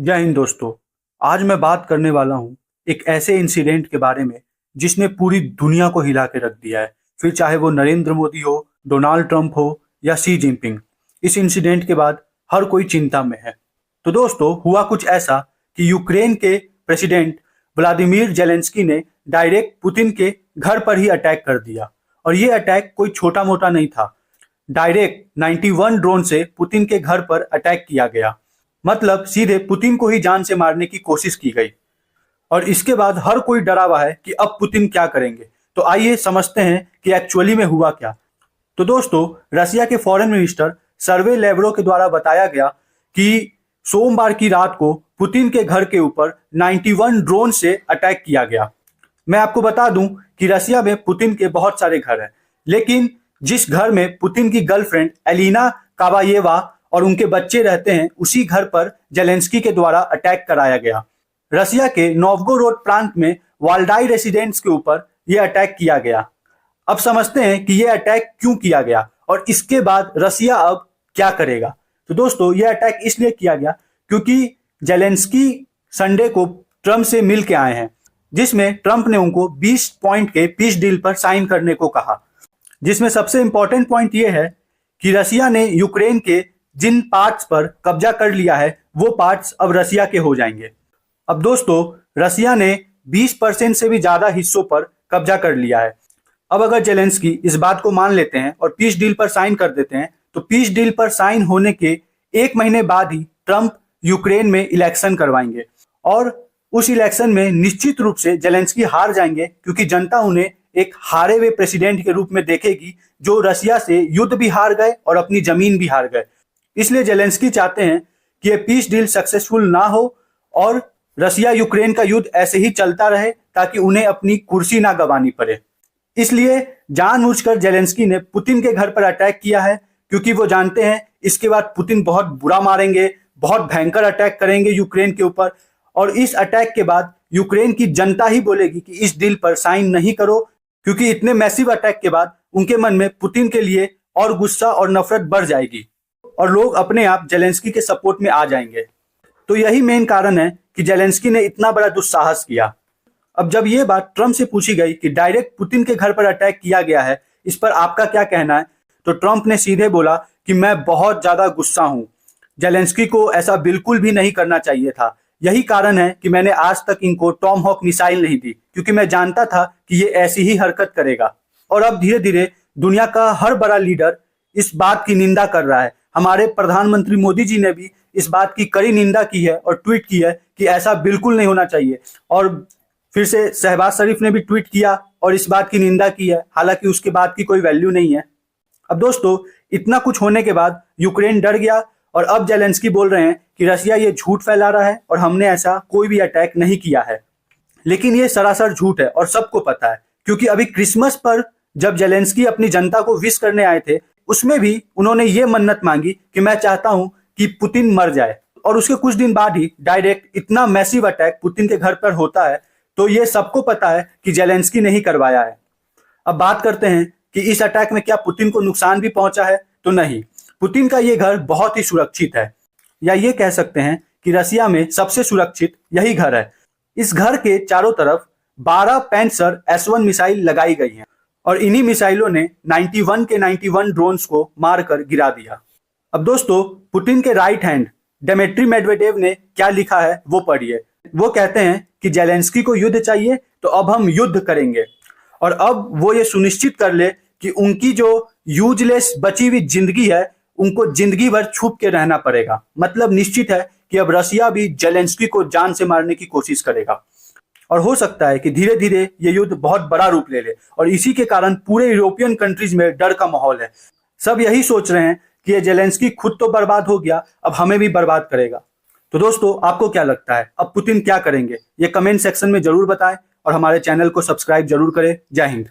जय हिंद दोस्तों। आज मैं बात करने वाला हूँ एक ऐसे इंसिडेंट के बारे में जिसने पूरी दुनिया को हिला के रख दिया है। फिर चाहे वो नरेंद्र मोदी हो, डोनाल्ड ट्रंप हो या शी जिनपिंग। इस इंसिडेंट के बाद हर कोई चिंता में है। तो दोस्तों, हुआ कुछ ऐसा कि यूक्रेन के प्रेसिडेंट व्लादिमीर जेलेंस्की ने डायरेक्ट पुतिन के घर पर ही अटैक कर दिया। और ये अटैक कोई छोटा मोटा नहीं था। डायरेक्ट 91 ड्रोन से पुतिन के घर पर अटैक किया गया। मतलब सीधे पुतिन को ही जान से मारने की कोशिश की गई। और इसके बाद हर कोई डरा हुआ है कि अब पुतिन क्या करेंगे। तो आइए समझते हैं कि एक्चुअली में हुआ क्या। तो दोस्तों, रसिया के फॉरेन मिनिस्टर सर्वे लेवरोव के द्वारा बताया गया कि सोमवार की रात को पुतिन के घर के ऊपर 91 ड्रोन से अटैक किया गया। मैं आपको बता दूं कि रसिया में पुतिन के बहुत सारे घर हैं, लेकिन जिस घर में पुतिन की गर्लफ्रेंड एलिना काबायेवा और उनके बच्चे रहते हैं, उसी घर पर जेलेंस्की के द्वारा अटैक कराया गया। रसिया के नोव्गोरोड प्रांत में वाल्डाई रेसिडेंट्स के ऊपर यह अटैक किया गया। अब समझते हैं कि यह अटैक क्यों किया गया और इसके बाद रसिया अब क्या करेगा। तो दोस्तों, यह अटैक इसलिए किया गया क्योंकि जेलेंस्की संडे को ट्रंप से मिल के आए हैं, जिसमें ट्रंप ने उनको 20 पॉइंट के पीस डील पर साइन करने को कहा। जिसमें सबसे इंपॉर्टेंट पॉइंट यह है कि रसिया ने यूक्रेन के जिन पार्ट्स पर कब्जा कर लिया है, वो पार्ट्स अब रसिया के हो जाएंगे। अब दोस्तों, रसिया ने 20% से भी ज्यादा हिस्सों पर कब्जा कर लिया है। अब अगर जेलेंस्की इस बात को मान लेते हैं और पीस डील पर साइन कर देते हैं, तो पीस डील पर साइन होने के 1 महीने बाद ही ट्रंप यूक्रेन में इलेक्शन करवाएंगे। और उस इलेक्शन में निश्चित रूप से जेलेंस्की हार जाएंगे, क्योंकि जनता उन्हें एक हारे हुए प्रेसिडेंट के रूप में देखेगी, जो रसिया से युद्ध भी हार गए और अपनी जमीन भी हार गए। इसलिए जेलेंस्की चाहते हैं कि ये पीस डील सक्सेसफुल ना हो और रसिया यूक्रेन का युद्ध ऐसे ही चलता रहे, ताकि उन्हें अपनी कुर्सी ना गंवानी पड़े। इसलिए जानबूझकर जेलेंस्की ने पुतिन के घर पर अटैक किया है, क्योंकि वो जानते हैं इसके बाद पुतिन बहुत बुरा मारेंगे, बहुत भयंकर अटैक करेंगे यूक्रेन के ऊपर। और इस अटैक के बाद यूक्रेन की जनता ही बोलेगी कि इस डील पर साइन नहीं करो, क्योंकि इतने मैसिव अटैक के बाद उनके मन में पुतिन के लिए और गुस्सा और नफरत बढ़ जाएगी और लोग अपने आप जेलेंस्की के सपोर्ट में आ जाएंगे। तो यही मेन कारण है कि जेलेंस्की ने इतना बड़ा दुस्साहस किया। अब जब ये बात ट्रंप से पूछी गई कि डायरेक्ट पुतिन के घर पर अटैक किया गया है, इस पर आपका क्या कहना है, तो ट्रंप ने सीधे बोला कि मैं बहुत ज्यादा गुस्सा हूं, जेलेंस्की को ऐसा बिल्कुल भी नहीं करना चाहिए था। यही कारण है कि मैंने आज तक इनको टॉम हॉक मिसाइल नहीं दी, क्योंकि मैं जानता था कि ये ऐसी ही हरकत करेगा। और अब धीरे धीरे दुनिया का हर बड़ा लीडर इस बात की निंदा कर रहा है। हमारे प्रधानमंत्री मोदी जी ने भी इस बात की कड़ी निंदा की है और ट्वीट की है कि ऐसा बिल्कुल नहीं होना चाहिए। और फिर से शहबाज शरीफ ने भी ट्वीट किया और इस बात की निंदा की है, हालांकि उसके बाद की कोई वैल्यू नहीं है। अब दोस्तों, इतना कुछ होने के बाद यूक्रेन डर गया और अब जेलेंस्की बोल रहे हैं कि रसिया ये झूठ फैला रहा है और हमने ऐसा कोई भी अटैक नहीं किया है। लेकिन ये सरासर झूठ है और सबको पता है, क्योंकि अभी क्रिसमस पर जब जेलेंस्की अपनी जनता को विश करने आए थे, उसमें भी उन्होंने ये मन्नत मांगी कि मैं चाहता हूं कि पुतिन मर जाए। और उसके कुछ दिन बाद ही डायरेक्ट इतना मैसिव अटैक पुतिन के घर पर होता है। तो ये सबको पता है कि जेलेंस्की ने ही करवाया है। अब बात करते हैं कि इस अटैक में क्या पुतिन को नुकसान भी पहुंचा है, तो नहीं। पुतिन का ये घर बहुत ही सुरक्षित है, या ये कह सकते हैं कि रसिया में सबसे सुरक्षित यही घर है। इस घर के चारों तरफ 12 पैंसर S-1 मिसाइल लगाई गई हैं और इन्हीं मिसाइलों ने 91 के 91 ड्रोन्स को मारकर गिरा दिया। अब दोस्तों, पुतिन के राइट हैंड डिमित्री मेदवेदेव ने क्या लिखा है वो पढ़िए। वो कहते हैं कि जेलेंस्की को युद्ध चाहिए, तो अब हम युद्ध करेंगे। और अब वो ये सुनिश्चित कर ले कि उनकी जो यूजलेस बची हुई जिंदगी है, उनको जिंदगी भर छुप के रहना पड़ेगा। मतलब निश्चित है कि अब रसिया भी जेलेंस्की को जान से मारने की कोशिश करेगा। और हो सकता है कि धीरे धीरे ये युद्ध बहुत बड़ा रूप ले ले और इसी के कारण पूरे यूरोपियन कंट्रीज में डर का माहौल है। सब यही सोच रहे हैं कि ये जेलेंस्की खुद तो बर्बाद हो गया, अब हमें भी बर्बाद करेगा। तो दोस्तों, आपको क्या लगता है, अब पुतिन क्या करेंगे? ये कमेंट सेक्शन में जरूर बताएं और हमारे चैनल को सब्सक्राइब जरूर करें। जय हिंद।